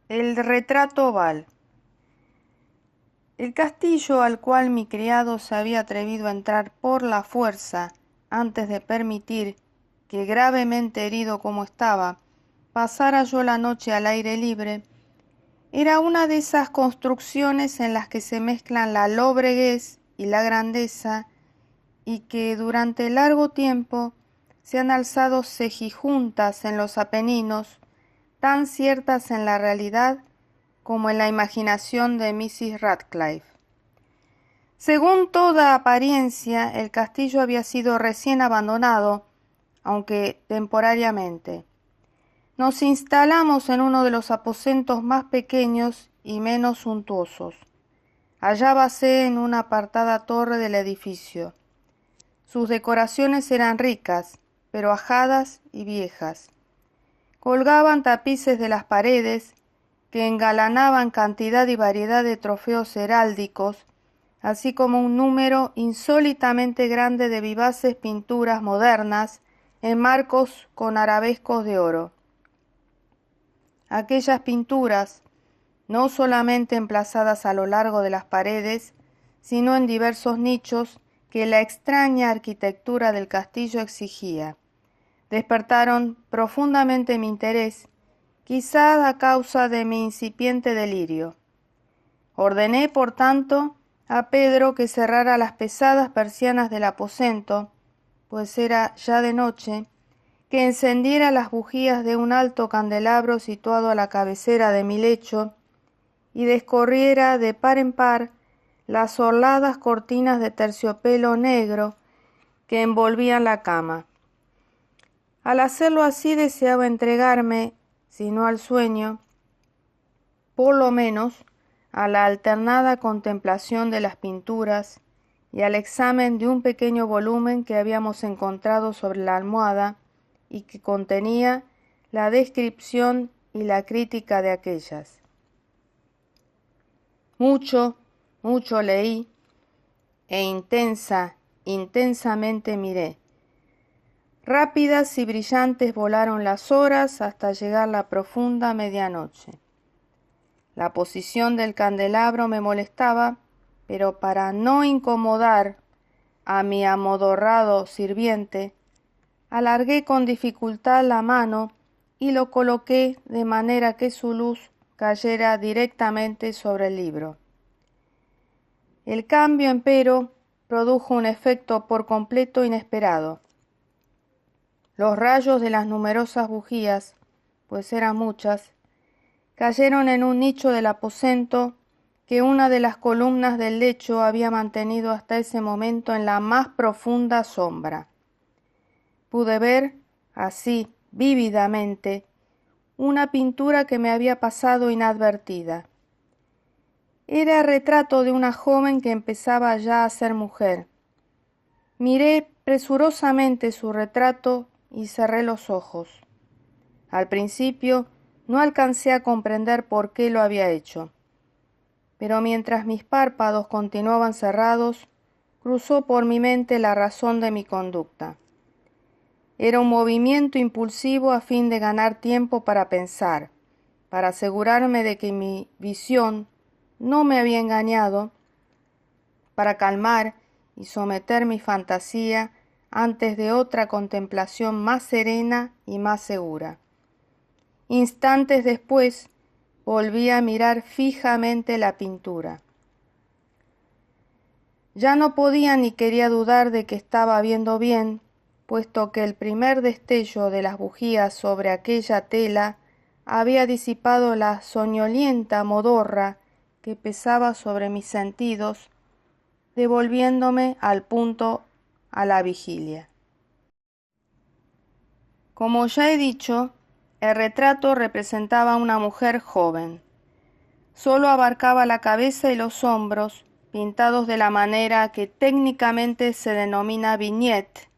El retrato oval. El castillo al cual mi criado se había atrevido a entrar por la fuerza antes de permitir que, gravemente herido como estaba, pasara yo la noche al aire libre, era una de esas construcciones en las que se mezclan la lobreguez y la grandeza y que durante largo tiempo se han alzado cejijuntas en los Apeninos, tan ciertas en la realidad como en la imaginación de Mrs. Radcliffe. Según toda apariencia, el castillo había sido recién abandonado, aunque temporariamente. Nos instalamos en uno de los aposentos más pequeños y menos suntuosos. Hallábase en una apartada torre del edificio. Sus decoraciones eran ricas, pero ajadas y viejas. Colgaban tapices de las paredes que engalanaban cantidad y variedad de trofeos heráldicos, así como un número insólitamente grande de vivaces pinturas modernas en marcos con arabescos de oro. Aquellas pinturas, no solamente emplazadas a lo largo de las paredes, sino en diversos nichos que la extraña arquitectura del castillo exigía, despertaron profundamente mi interés, quizá a causa de mi incipiente delirio. Ordené, por tanto, a Pedro que cerrara las pesadas persianas del aposento, pues era ya de noche, que encendiera las bujías de un alto candelabro situado a la cabecera de mi lecho y descorriera de par en par las orladas cortinas de terciopelo negro que envolvían la cama. Al hacerlo así deseaba entregarme, si no al sueño, por lo menos a la alternada contemplación de las pinturas y al examen de un pequeño volumen que habíamos encontrado sobre la almohada y que contenía la descripción y la crítica de aquellas. Mucho leí e intensamente miré. Rápidas y brillantes volaron las horas hasta llegar la profunda medianoche. La posición del candelabro me molestaba, pero para no incomodar a mi amodorrado sirviente, alargué con dificultad la mano y lo coloqué de manera que su luz cayera directamente sobre el libro. El cambio, empero, produjo un efecto por completo inesperado. Los rayos de las numerosas bujías, pues eran muchas, cayeron en un nicho del aposento que una de las columnas del lecho había mantenido hasta ese momento en la más profunda sombra. Pude ver, así, vívidamente, una pintura que me había pasado inadvertida. Era el retrato de una joven que empezaba ya a ser mujer. Miré presurosamente su retrato y cerré los ojos. Al principio no alcancé a comprender por qué lo había hecho, pero mientras mis párpados continuaban cerrados, cruzó por mi mente la razón de mi conducta. Era un movimiento impulsivo a fin de ganar tiempo para pensar, para asegurarme de que mi visión no me había engañado, para calmar y someter mi fantasía antes de otra contemplación más serena y más segura. Instantes después volví a mirar fijamente la pintura. Ya no podía ni quería dudar de que estaba viendo bien, puesto que el primer destello de las bujías sobre aquella tela había disipado la soñolienta modorra que pesaba sobre mis sentidos, devolviéndome al punto a la vigilia. Como ya he dicho, el retrato representaba a una mujer joven. Solo abarcaba la cabeza y los hombros, pintados de la manera que técnicamente se denomina vignette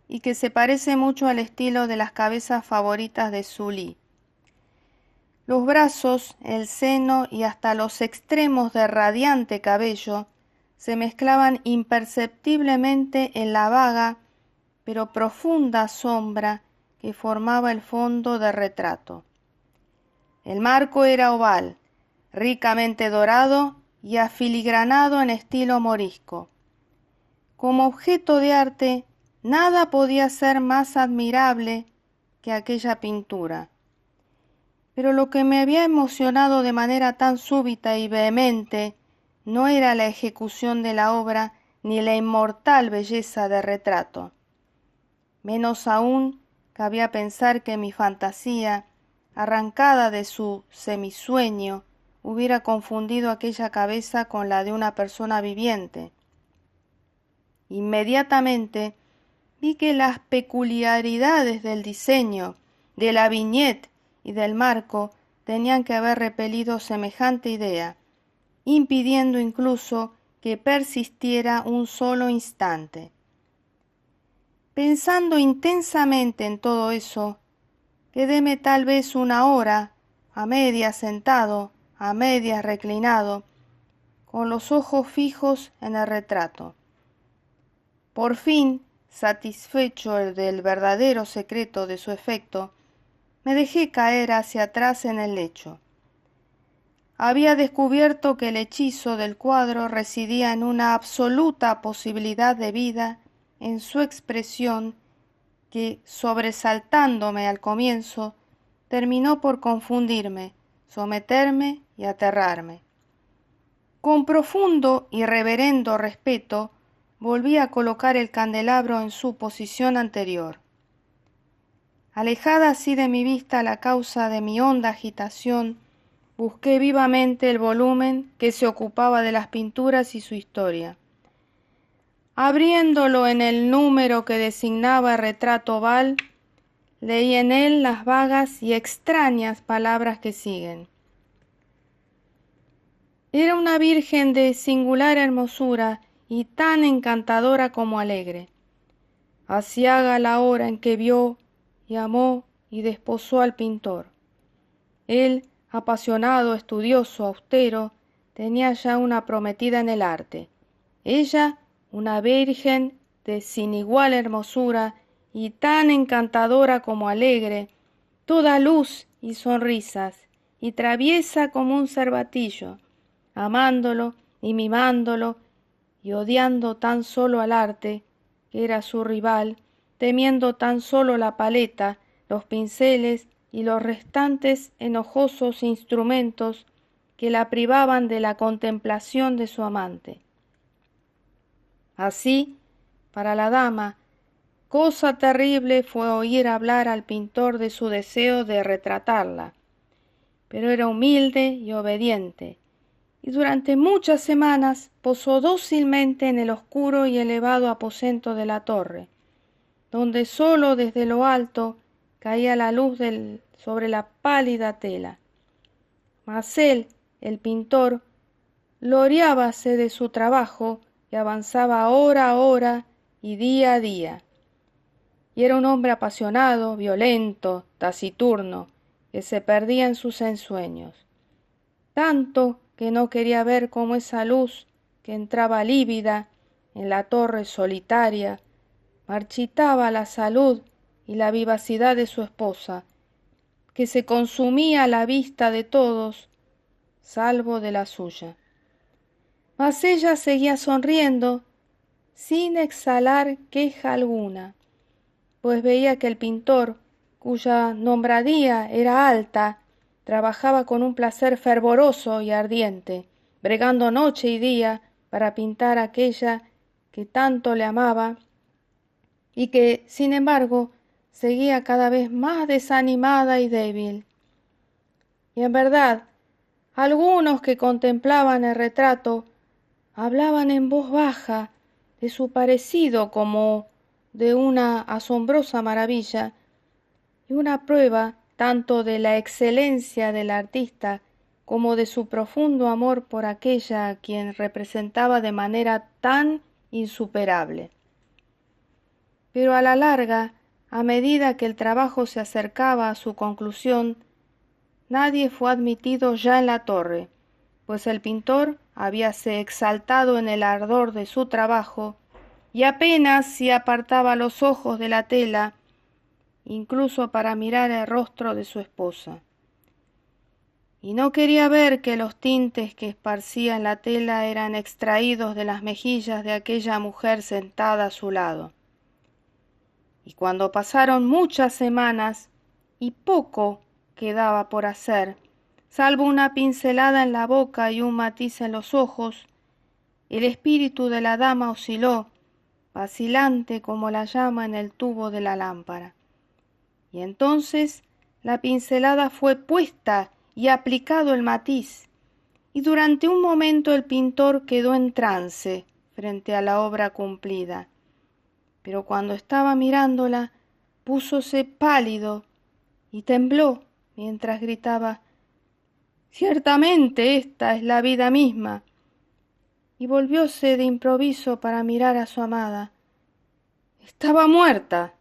y que se parece mucho al estilo de las cabezas favoritas de Sully. Los brazos, el seno y hasta los extremos del radiante cabello se mezclaban imperceptiblemente en la vaga pero profunda sombra que formaba el fondo del retrato. El marco era oval, ricamente dorado y afiligranado en estilo morisco. Como objeto de arte, nada podía ser más admirable que aquella pintura. Pero lo que me había emocionado de manera tan súbita y vehemente no era la ejecución de la obra ni la inmortal belleza del retrato. Menos aún cabía pensar que mi fantasía, arrancada de su semisueño, hubiera confundido aquella cabeza con la de una persona viviente. Inmediatamente vi que las peculiaridades del diseño, de la viñeta y del marco tenían que haber repelido semejante idea, impidiendo incluso que persistiera un solo instante. Pensando intensamente en todo eso, quedéme tal vez una hora, a medias sentado, a medias reclinado, con los ojos fijos en el retrato. Por fin, satisfecho del verdadero secreto de su efecto, me dejé caer hacia atrás en el lecho. Había descubierto que el hechizo del cuadro residía en una absoluta posibilidad de vida en su expresión que, sobresaltándome al comienzo, terminó por confundirme, someterme y aterrarme. Con profundo y reverendo respeto, volví a colocar el candelabro en su posición anterior. Alejada así de mi vista la causa de mi honda agitación, busqué vivamente el volumen que se ocupaba de las pinturas y su historia. Abriéndolo en el número que designaba retrato oval, leí en él las vagas y extrañas palabras que siguen. Era una virgen de singular hermosura y tan encantadora como alegre. Aciaga la hora en que vio y amó y desposó al pintor. Él, apasionado, estudioso, austero, tenía ya una prometida en el arte. Ella, una virgen de sin igual hermosura y tan encantadora como alegre, toda luz y sonrisas, y traviesa como un cervatillo, amándolo y mimándolo, y odiando tan solo al arte, que era su rival, temiendo tan solo la paleta, los pinceles y los restantes enojosos instrumentos que la privaban de la contemplación de su amante. Así, para la dama, cosa terrible fue oír hablar al pintor de su deseo de retratarla, pero era humilde y obediente, y durante muchas semanas posó dócilmente en el oscuro y elevado aposento de la torre, donde sólo desde lo alto caía la luz sobre la pálida tela. Mas él, el pintor, gloriábase de su trabajo y avanzaba hora a hora y día a día. Y era un hombre apasionado, violento, taciturno, que se perdía en sus ensueños. Tanto que no quería ver cómo esa luz que entraba lívida en la torre solitaria marchitaba la salud y la vivacidad de su esposa, que se consumía a la vista de todos, salvo de la suya. Mas ella seguía sonriendo, sin exhalar queja alguna, pues veía que el pintor, cuya nombradía era alta, trabajaba con un placer fervoroso y ardiente, bregando noche y día para pintar aquella que tanto le amaba y que, sin embargo, seguía cada vez más desanimada y débil. Y en verdad, algunos que contemplaban el retrato hablaban en voz baja de su parecido como de una asombrosa maravilla, y una prueba tanto de la excelencia del artista como de su profundo amor por aquella a quien representaba de manera tan insuperable. Pero a la larga, a medida que el trabajo se acercaba a su conclusión, nadie fue admitido ya en la torre, pues el pintor habíase exaltado en el ardor de su trabajo y apenas si apartaba los ojos de la tela, incluso para mirar el rostro de su esposa. y no quería ver que los tintes que esparcía en la tela eran extraídos de las mejillas de aquella mujer sentada a su lado. Y cuando pasaron muchas semanas y poco quedaba por hacer, salvo una pincelada en la boca y un matiz en los ojos, el espíritu de la dama osciló, vacilante como la llama en el tubo de la lámpara. Y entonces la pincelada fue puesta y aplicado el matiz, y durante un momento el pintor quedó en trance frente a la obra cumplida. Pero cuando estaba mirándola, púsose pálido y tembló mientras gritaba: «Ciertamente esta es la vida misma», y volvióse de improviso para mirar a su amada. Estaba muerta.